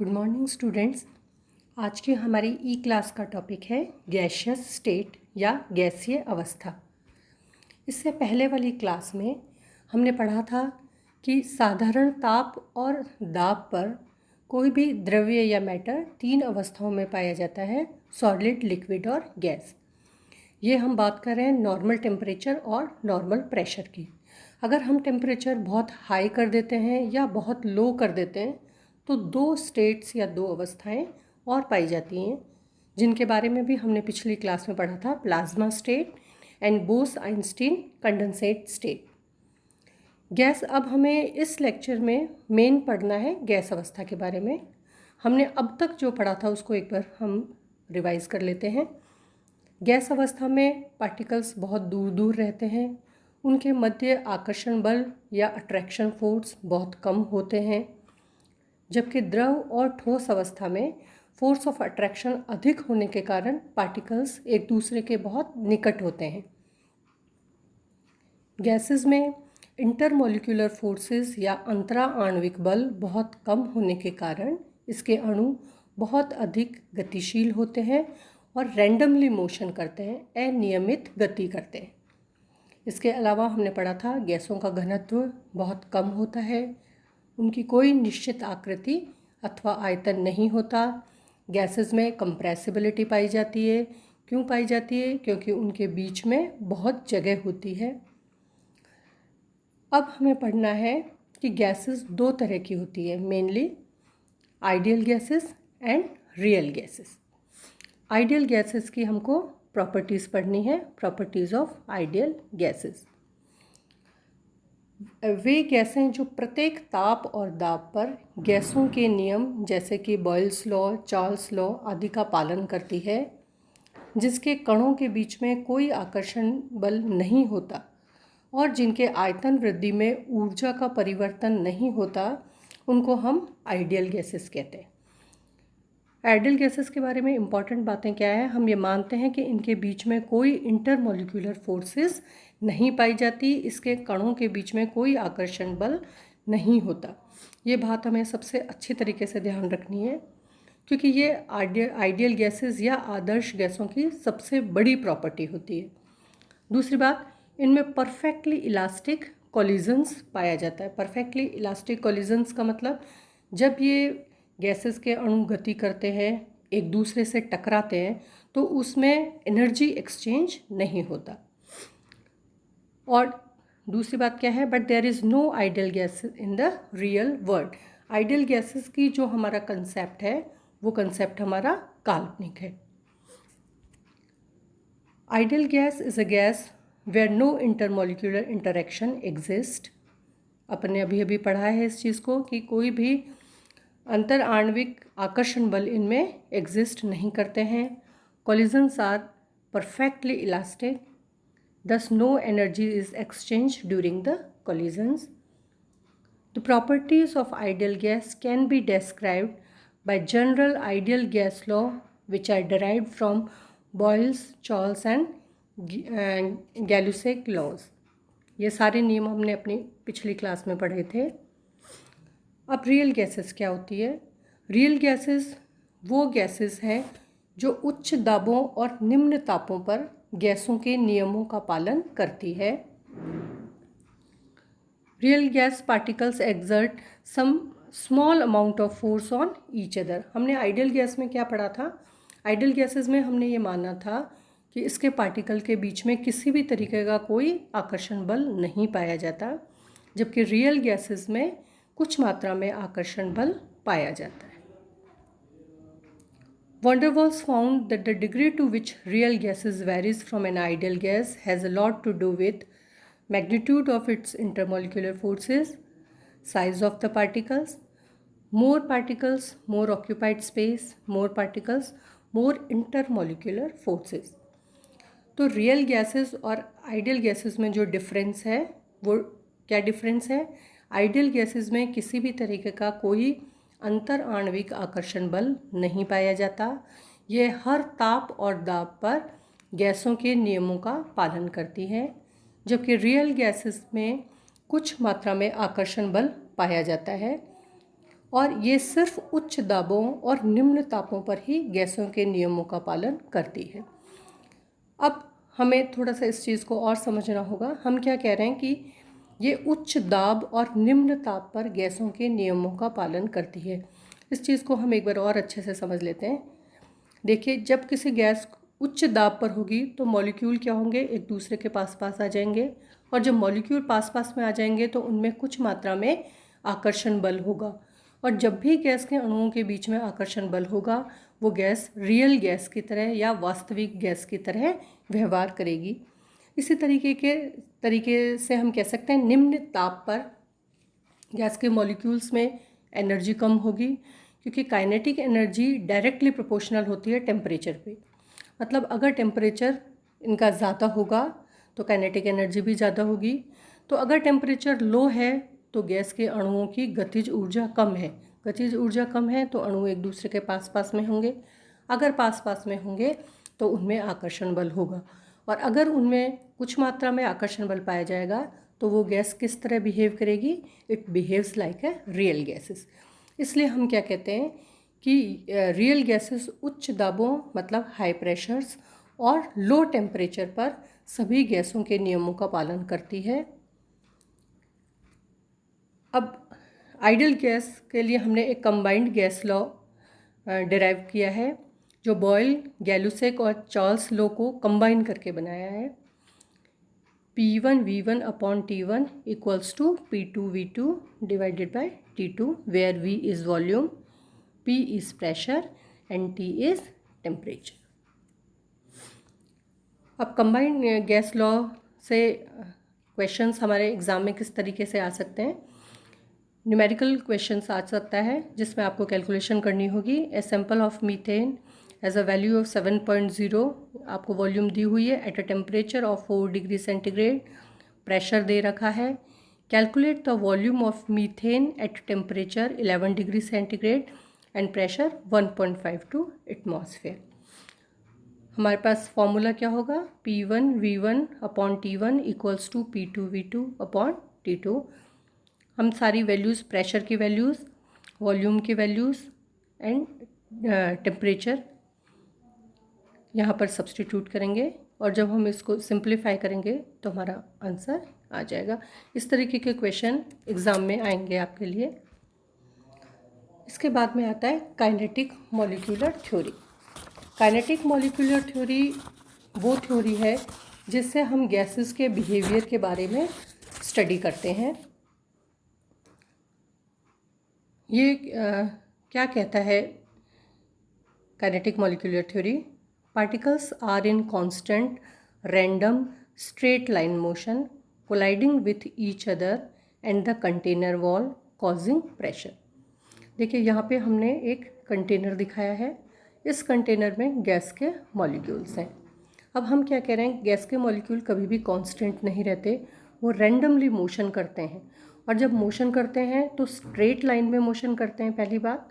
Good morning students. आज की हमारी ई क्लास का टॉपिक है गैसियस स्टेट या गैसीय अवस्था। इससे पहले वाली क्लास में हमने पढ़ा था कि साधारण ताप और दाब पर कोई भी द्रव्य या मैटर तीन अवस्थाओं में पाया जाता है, सॉलिड, लिक्विड और गैस। ये हम बात कर रहे हैं नॉर्मल टेम्परेचर और नॉर्मल प्रेशर की। अगर हम टेम्परेचर बहुत हाई कर देते हैं या बहुत लो कर देते हैं तो दो स्टेट्स या दो अवस्थाएं और पाई जाती हैं, जिनके बारे में भी हमने पिछली क्लास में पढ़ा था, plasma state and Bose-Einstein condensate state. Gas, अब हमें इस लेक्चर में मेन पढ़ना है गैस अवस्था के बारे में। हमने अब तक जो पढ़ा था उसको एक बार हम रिवाइज कर लेते हैं। गैस अवस्था में पार्टिकल्स बहुत दूर दूर रहते हैं, उनके मध्य आकर्षण बल या अट्रैक्शन फोर्स बहुत कम होते हैं, जबकि द्रव और ठोस अवस्था में फोर्स ऑफ अट्रैक्शन अधिक होने के कारण पार्टिकल्स एक दूसरे के बहुत निकट होते हैं। गैसेस में इंटरमॉलिक्यूलर फोर्सेस या अंतरा आणविक बल बहुत कम होने के कारण इसके अणु बहुत अधिक गतिशील होते हैं और रैंडमली मोशन करते हैं, अनियमित गति करते हैं। इसके अलावा हमने पढ़ा था गैसों का घनत्व बहुत कम होता है, उनकी कोई निश्चित आकृति अथवा आयतन नहीं होता। गैसेस में कंप्रेसिबिलिटी पाई जाती है। क्यों पाई जाती है? क्योंकि उनके बीच में बहुत जगह होती है। अब हमें पढ़ना है कि गैसेस दो तरह की होती है, mainly ideal gases and real gases. Ideal gases की हमको प्रॉपर्टीज़ पढ़नी है, प्रॉपर्टीज़ ऑफ आइडियल गैसेस। वे गैसें जो प्रत्येक ताप और दाब पर गैसों के नियम जैसे कि बॉयल्स लॉ, चार्ल्स लॉ आदि का पालन करती है, जिसके कणों के बीच में कोई आकर्षण बल नहीं होता और जिनके आयतन वृद्धि में ऊर्जा का परिवर्तन नहीं होता, उनको हम आइडियल गैसेस कहते हैं। आइडियल गैसेस के बारे में इम्पॉर्टेंट बातें क्या है? हम ये मानते हैं कि इनके बीच में कोई इंटरमॉलिक्यूलर फोर्सेस नहीं पाई जाती, इसके कणों के बीच में कोई आकर्षण बल नहीं होता। ये बात हमें सबसे अच्छी तरीके से ध्यान रखनी है, क्योंकि ये आइडियल गैसेस या आदर्श गैसों की सबसे बड़ी प्रॉपर्टी होती है। दूसरी बात, इनमें परफेक्टली इलास्टिक कोलिजन्स पाया जाता है। परफेक्टली इलास्टिक कोलिजन्स का मतलब, जब ये गैसेस के अणु गति करते हैं, एक दूसरे से टकराते हैं, तो उसमें एनर्जी एक्सचेंज नहीं होता। और दूसरी बात क्या है? But there is no ideal gas in the real world. Ideal gases की जो हमारा कंसेप्ट है, वो कंसेप्ट हमारा काल्पनिक है। Ideal gas is a gas where no intermolecular interaction exist. अपने अभी पढ़ा है इस चीज़ को कि कोई भी अंतर आणविक आकर्षण बल इनमें एग्जिस्ट नहीं करते हैं। Collisions are perfectly elastic, thus no energy is exchanged during the collisions. The properties of ideal gas can be described by general ideal gas law, which are derived from Boyle's, Charles and Gay-Lussac laws. ये सारे नियम हमने अपनी पिछली class में पढ़े थे। अब रियल गैसेस क्या होती है? रियल गैसेस वो गैसेस हैं जो उच्च दाबों और निम्न तापों पर गैसों के नियमों का पालन करती है। Real gas particles exert some small amount of force on each other. हमने आइडियल गैस में क्या पढ़ा था? आइडियल गैसेस में हमने ये माना था कि इसके पार्टिकल के बीच में किसी भी तरीके का कोई आकर्षण बल नहीं पाया जाता, जबकि रियल गैसेस में कुछ मात्रा में आकर्षण बल पाया जाता है। Van der Waals found that the degree to which real gases varies from an ideal gas has a lot to do with magnitude of its intermolecular forces, size of the particles, more occupied space, more particles, more intermolecular forces. तो real gases और ideal gases में जो difference है, वो क्या difference है? Ideal gases में किसी भी तरीके का कोई अंतर आणविक आकर्षण बल नहीं पाया जाता। ये हर ताप और दाब पर गैसों के नियमों का पालन करती हैं, जबकि रियल गैसेस में कुछ मात्रा में आकर्षण बल पाया जाता है और ये सिर्फ उच्च दाबों और निम्न तापों पर ही गैसों के नियमों का पालन करती है। अब हमें थोड़ा सा इस चीज़ को और समझना होगा। हम क्या कह रहे हैं कि ये उच्च दाब और निम्न ताप पर गैसों के नियमों का पालन करती है। इस चीज़ को हम एक बार और अच्छे से समझ लेते हैं। देखिए, जब किसी गैस उच्च दाब पर होगी तो मॉलिक्यूल क्या होंगे, एक दूसरे के पास पास आ जाएंगे, और जब मॉलिक्यूल पास पास में आ जाएंगे तो उनमें कुछ मात्रा में आकर्षण बल होगा, और जब भी गैस के अणुओं के बीच में आकर्षण बल होगा वो गैस रियल गैस की तरह या वास्तविक गैस की तरह व्यवहार करेगी। इसी तरीके से हम कह सकते हैं निम्न ताप पर गैस के मॉलिक्यूल्स में एनर्जी कम होगी, क्योंकि काइनेटिक एनर्जी डायरेक्टली प्रोपोर्शनल होती है टेम्परेचर पे। मतलब अगर टेम्परेचर इनका ज़्यादा होगा तो काइनेटिक एनर्जी भी ज़्यादा होगी। तो अगर टेम्परेचर लो है तो गैस के अणुओं की गतिज ऊर्जा कम है। गतिज ऊर्जा कम है तो अणु एक दूसरे के पास पास में होंगे। अगर पास पास में होंगे तो उनमें आकर्षण बल होगा, और अगर उनमें कुछ मात्रा में आकर्षण बल पाया जाएगा तो वो गैस किस तरह बिहेव करेगी, it behaves like a real gases. इसलिए हम क्या कहते हैं कि रियल गैसेस उच्च दाबों मतलब हाई प्रेशर्स और लो टेम्परेचर पर सभी गैसों के नियमों का पालन करती है। अब आइडियल गैस के लिए हमने एक कंबाइंड गैस लॉ डिराइव किया है, जो बॉयल, गैलुसेक और चार्ल्स लॉ को कंबाइन करके बनाया है। P1V1 upon T1 equals to P2V2 divided by T2, where V is volume, P is pressure and T is temperature. अब कंबाइंड गैस लॉ से क्वेश्चंस हमारे एग्ज़ाम में किस तरीके से आ सकते हैं। न्यूमेरिकल क्वेश्चंस आ सकता है जिसमें आपको कैलकुलेशन करनी होगी। A sample of methane as a value of 7.0, आपको वॉल्यूम दी हुई है at a temperature of 4 degree centigrade, pressure दे रखा है। Calculate the volume of methane at temperature 11 degree centigrade and pressure 1.52 atmosphere. हमारे पास फॉर्मूला क्या होगा, P1V1 upon T1 equals to P2V2 upon T2। हम सारी वैल्यूज़, प्रेशर की वैल्यूज़, वॉल्यूम की वैल्यूज़ एंड टेम्परेचर यहाँ पर सब्स्टिट्यूट करेंगे, और जब हम इसको सिंप्लीफाई करेंगे तो हमारा आंसर आ जाएगा। इस तरीके के क्वेश्चन एग्ज़ाम में आएंगे आपके लिए। इसके बाद में आता है kinetic molecular theory. Kinetic molecular theory वो थ्योरी है जिससे हम गैसेस के बिहेवियर के बारे में स्टडी करते हैं। ये क्या कहता है kinetic molecular theory? Particles are in constant random straight line motion colliding with each other and the container wall causing pressure. देखिए, यहाँ पे हमने एक कंटेनर दिखाया है। इस कंटेनर में गैस के मॉलिक्यूल्स हैं। अब हम क्या कह रहे हैं, गैस के मॉलिक्यूल कभी भी कांस्टेंट नहीं रहते, वो रैंडमली मोशन करते हैं। और जब मोशन करते हैं तो स्ट्रेट लाइन में मोशन करते हैं, पहली बात।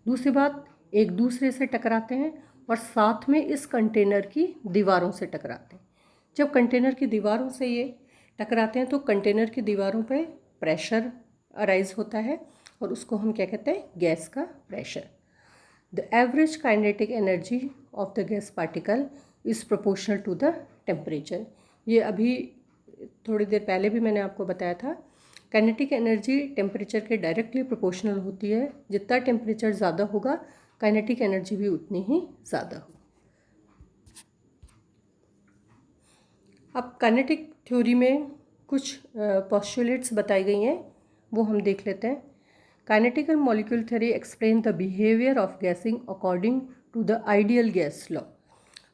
दूसरी बात, एक दूसरे से टकराते हैं और साथ में इस कंटेनर की दीवारों से टकराते हैं। जब कंटेनर की दीवारों से ये टकराते हैं तो कंटेनर की दीवारों पे प्रेशर अराइज होता है, और उसको हम क्या कहते हैं, गैस का pressure. The average kinetic energy of the gas particle is proportional to the temperature. ये अभी थोड़ी देर पहले भी मैंने आपको बताया था। काइनेटिक एनर्जी टेम्परेचर के डायरेक्टली प्रोपोर्शनल होती है। जितना टेम्परेचर ज़्यादा होगा काइनेटिक एनर्जी भी उतनी ही ज़्यादा होगी। अब काइनेटिक थ्योरी में कुछ पोस्टुलेट्स बताई गई हैं, वो हम देख लेते हैं। Kinetical molecule theory explain the behaviour of gassing according to the ideal gas law.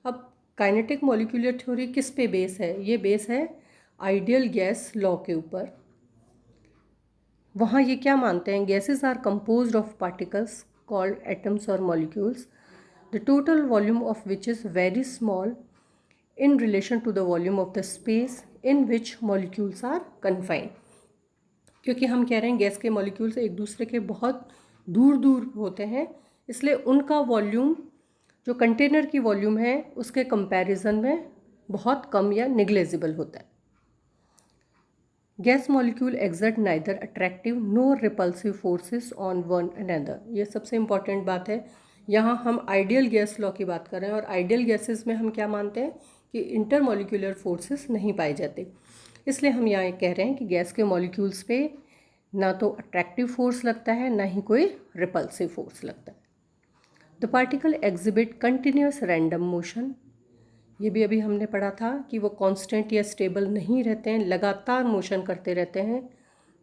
अब काइनेटिक मॉलिक्यूलर थ्योरी किस पे बेस है? ये बेस है आइडियल गैस लॉ के ऊपर। वहाँ ये क्या मानते हैं, gases are composed of particles called atoms और molecules, the total volume of which is very small in relation to the volume of the space in which molecules are confined। क्योंकि हम कह रहे हैं गैस के मॉलिक्यूल्स एक दूसरे के बहुत दूर दूर होते हैं, इसलिए उनका वॉल्यूम जो कंटेनर की वॉल्यूम है उसके कंपैरिजन में बहुत कम या निग्लेजिबल होता है। Gas molecule exert neither attractive nor repulsive forces on one another। ये सबसे इम्पॉर्टेंट बात है। यहाँ हम आइडियल गैस लॉ की बात कर रहे हैं और आइडियल गैसेस में हम क्या मानते हैं कि इंटरमॉलिक्यूलर फोर्सेस नहीं पाए जाते। इसलिए हम यहाँ कह रहे हैं कि गैस के मॉलिक्यूल्स पे ना तो अट्रैक्टिव फोर्स लगता है ना ही कोई रिपल्सिव फोर्स लगता है। The particle exhibit continuous random motion. ये भी अभी हमने पढ़ा था कि वो कांस्टेंट या स्टेबल नहीं रहते हैं, लगातार मोशन करते रहते हैं।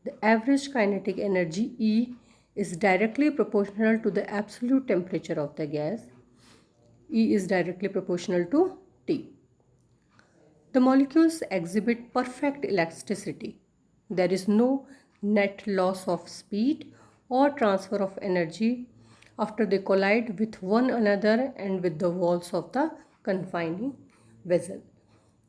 The average kinetic energy E is directly proportional to the absolute temperature of the gas. E is directly proportional to T. The molecules exhibit perfect elasticity. There is no net loss of speed or transfer of energy after they collide with one another and with the walls of the confining vessel.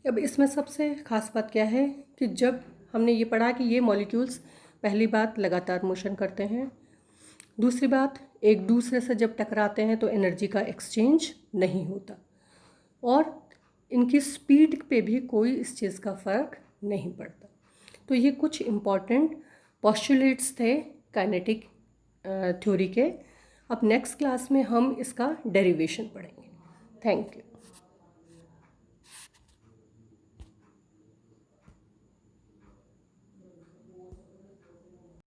अब इसमें सबसे ख़ास बात क्या है कि जब हमने ये पढ़ा कि ये मॉलिक्यूल्स पहली बात लगातार मोशन करते हैं, दूसरी बात एक दूसरे से जब टकराते हैं तो एनर्जी का एक्सचेंज नहीं होता और इनकी स्पीड पे भी कोई इस चीज़ का फ़र्क नहीं पड़ता। तो ये कुछ इम्पॉर्टेंट पोस्टुलेट्स थे काइनेटिक थ्योरी के। अब नेक्स्ट क्लास में हम इसका डेरिवेशन पढ़ेंगे। Thank you.